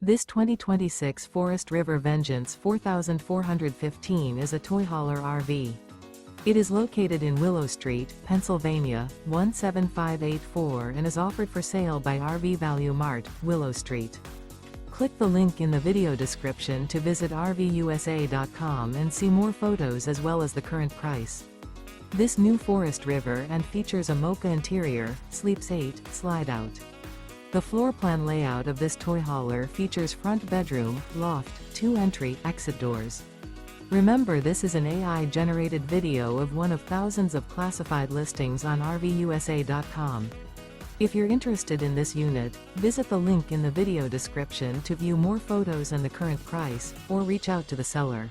This 2026 Forest River Vengeance 4415 is a toy hauler RV. It is located in Willow Street, Pennsylvania, 17584 and is offered for sale by RV Value Mart, Willow Street. Click the link in the video description to visit RVUSA.com and see more photos as well as the current price. This new Forest River and features a Mocha interior, sleeps 8, slide-out. The floor plan layout of this toy hauler features front bedroom, loft, 2 entry, exit doors. Remember, this is an AI-generated video of one of thousands of classified listings on RVUSA.com. If you're interested in this unit, visit the link in the video description to view more photos and the current price, or reach out to the seller.